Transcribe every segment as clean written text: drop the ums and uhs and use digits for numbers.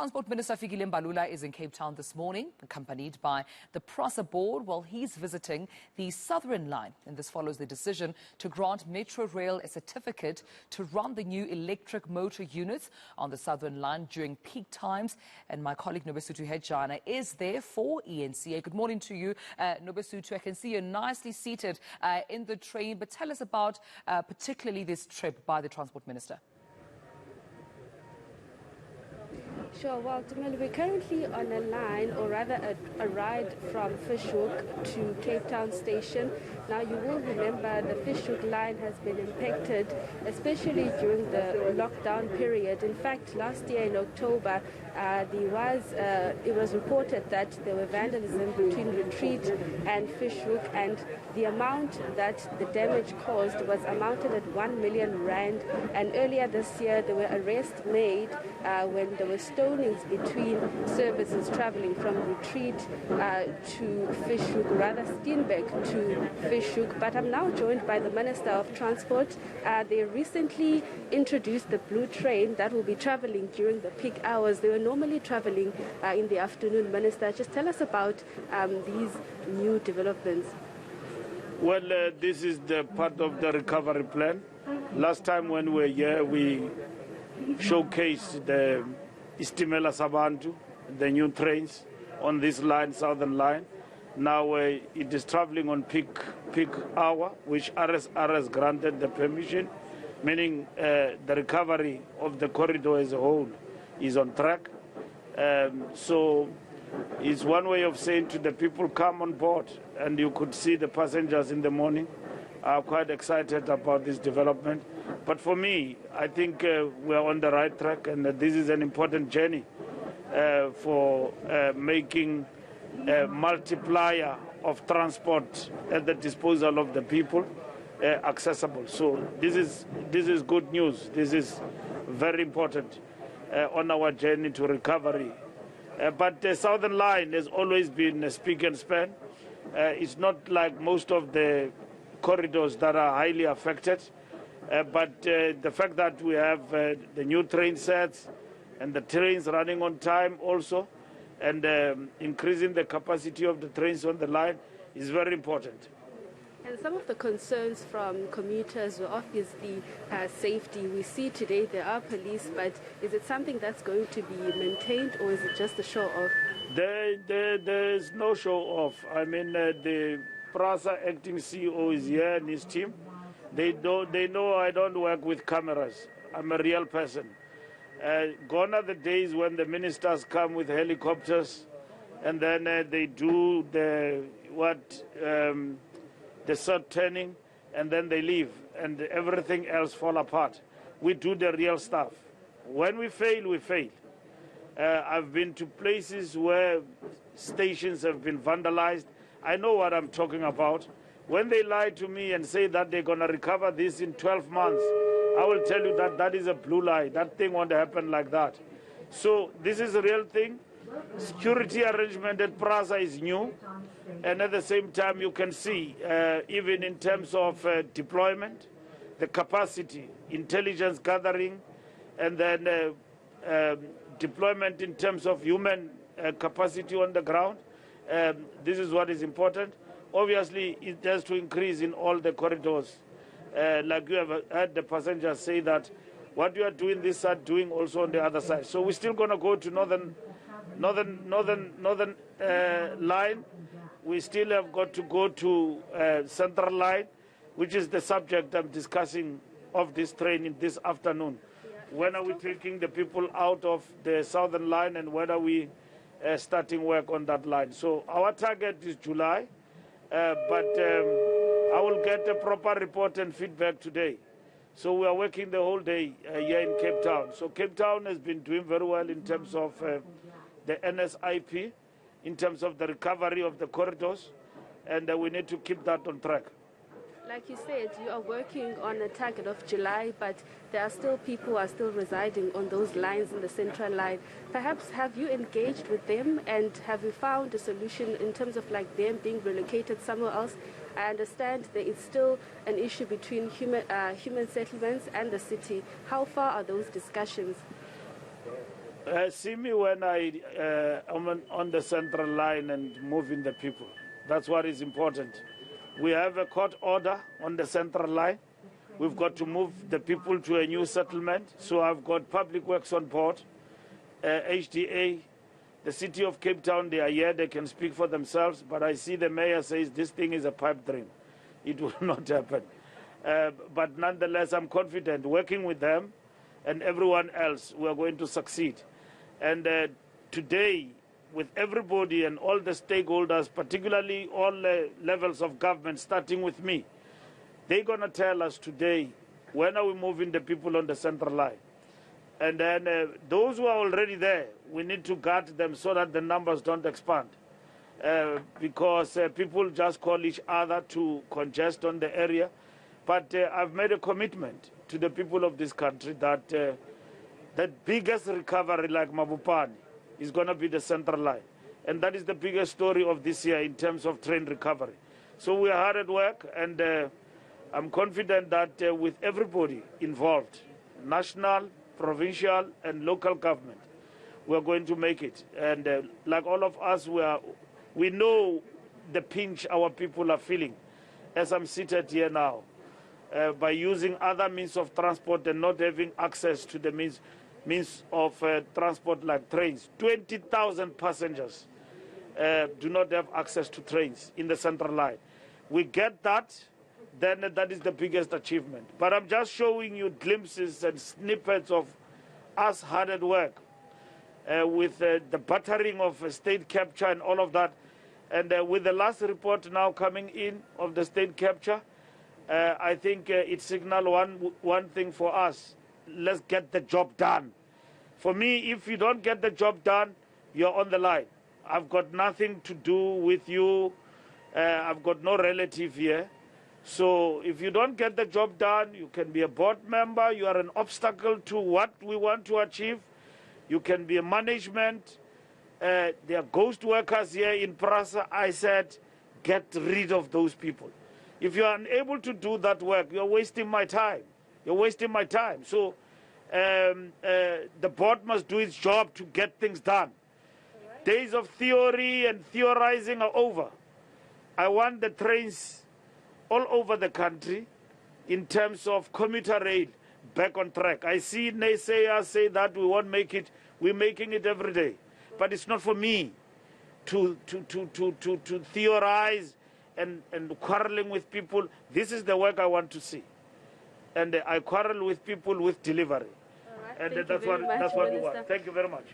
Transport Minister Fikile Mbalula is in Cape Town this morning, accompanied by the Prasa board while he's visiting the Southern Line. And this follows the decision to grant Metrorail a certificate to run the new electric motor units on the Southern Line during peak times. And my colleague Nobesuthu Hejana is there for eNCA. Good morning to you, Nobesuthu. I can see you're nicely seated in the train, but tell us about particularly this trip by the Transport Minister. Sure. Well, Dumela, we're currently on a line, or rather a ride from Fishhook to Cape Town Station. Now, you will remember the Fishhook line has been impacted, especially during the lockdown period. In fact, last year in October, it was reported that there were vandalism between Retreat and Fishhook, and the amount that the damage caused was amounted at 1 million rand. And earlier this year, there were arrests made when there were stonings between services traveling from Retreat to Fishhook, rather Steenbeck to Fishhook. But I'm now joined by the Minister of Transport. They recently introduced the blue train that will be traveling during the peak hours. They were normally traveling in the afternoon. Minister, just tell us about these new developments. Well, this is the part of the recovery plan. Last time when we were here, we showcased the Istimela Sabantu, the new trains on this line, Southern Line. Now it is traveling on peak hour, which RSR has granted the permission, meaning the recovery of the corridor as a whole is on track. So it's one way of saying to the people, come on board, and you could see the passengers in the morning are quite excited about this development. But for me, I think we are on the right track, and this is an important journey for making a multiplier of transport at the disposal of the people accessible. So this is good news. This is very important on our journey to recovery. But the Southern Line has always been a speak and span. It's not like most of the corridors that are highly affected. But the fact that we have the new train sets and the trains running on time also, and increasing the capacity of the trains on the line is very important. And some of the concerns from commuters were obviously safety. We see today there are police, but is it something that's going to be maintained, or is it just a show-off? There is no show-off. I mean, the Prasa acting CEO is here and his team. They know I don't work with cameras. I'm a real person. Gone are the days when the ministers come with helicopters and then they do the short turning and then they leave and everything else fall apart. We do the real stuff. When we fail, we fail. I've been to places where stations have been vandalized. I know what I'm talking about. When they lie to me and say that they're going to recover this in 12 months, I will tell you that that is a blue lie. That thing won't happen like that. So this is a real thing. Security arrangement at Prasa is new. And at the same time, you can see, even in terms of deployment, the capacity, intelligence gathering, and then deployment in terms of human capacity on the ground. This is what is important. Obviously, it has to increase in all the corridors. Like you have heard the passengers say that what you are doing this side, doing also on the other side. So we're still going to go to northern line. We still have got to go to Central Line, which is the subject I'm discussing of this train this afternoon. When are we taking the people out of the Southern Line, and when are we starting work on that line? So our target is July, but I will get a proper report and feedback today. So we are working the whole day here in Cape Town. So Cape Town has been doing very well in terms of the NSIP, in terms of the recovery of the corridors, and we need to keep that on track. Like you said, you are working on a target of July, but there are still people who are still residing on those lines in the Central Line. Perhaps have you engaged with them, and have you found a solution in terms of like them being relocated somewhere else? I understand there is still an issue between human settlements and the city. How far are those discussions? See me when I'm on the central line and moving the people. That's what is important. We have a court order on the central line. We've got to move the people to a new settlement. So I've got Public Works on board, HDA, the city of Cape Town. They are here, they can speak for themselves. But I see the mayor says this thing is a pipe dream. It will not happen. But nonetheless, I'm confident working with them and everyone else, we are going to succeed. And today, with everybody and all the stakeholders, particularly all levels of government, starting with me, they're going to tell us today, when are we moving the people on the central line? And then those who are already there, we need to guard them so that the numbers don't expand. Because people just call each other to congest on the area. But I've made a commitment to the people of this country that the biggest recovery, like Mabupani, is going to be the central line. And that is the biggest story of this year in terms of train recovery. So we are hard at work, and I'm confident that with everybody involved, national, provincial, and local government, we're going to make it. And like all of us, we know the pinch our people are feeling as I'm seated here now. By using other means of transport and not having access to the means of transport like trains. 20,000 passengers do not have access to trains in the central line. We get that, then that is the biggest achievement. But I'm just showing you glimpses and snippets of us hard at work with the battering of state capture and all of that. And with the last report now coming in of the state capture, I think it signals one thing for us. Let's get the job done. For me, if you don't get the job done, you're on the line. I've got nothing to do with you. I've got no relative here. So if you don't get the job done, you can be a board member. You are an obstacle to what we want to achieve. You can be a management. There are ghost workers here in Prasa. I said, get rid of those people. If you are unable to do that work, you're wasting my time. You're wasting my time. So the board must do its job to get things done. Right. Days of theory and theorizing are over. I want the trains all over the country in terms of commuter rail back on track. I see naysayers say that we won't make it. We're making it every day. But it's not for me to theorize and quarreling with people. This is the work I want to see. And I quarrel with people with delivery. Right, and that's what we want. Thank you very much.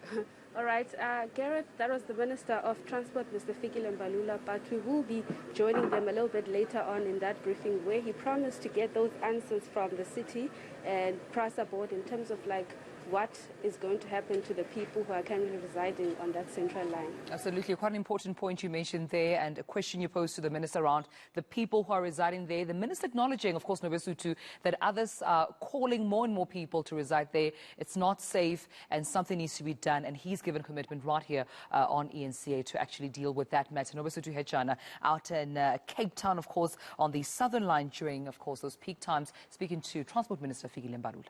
All right, Gareth, that was the Minister of Transport, Mr. Fikile Mbalula, but we will be joining them a little bit later on in that briefing where he promised to get those answers from the city and Prasa board in terms of like what is going to happen to the people who are currently residing on that central line. Absolutely. Quite an important point you mentioned there, and a question you posed to the Minister around the people who are residing there. The Minister acknowledging, of course, Nobesuthu, that others are calling more and more people to reside there. It's not safe and something needs to be done, and he's given commitment right here on eNCA to actually deal with that matter. Nobesuthu Hejana out in Cape Town, of course, on the southern line during, of course, those peak times, speaking to Transport Minister Fikile Mbalula.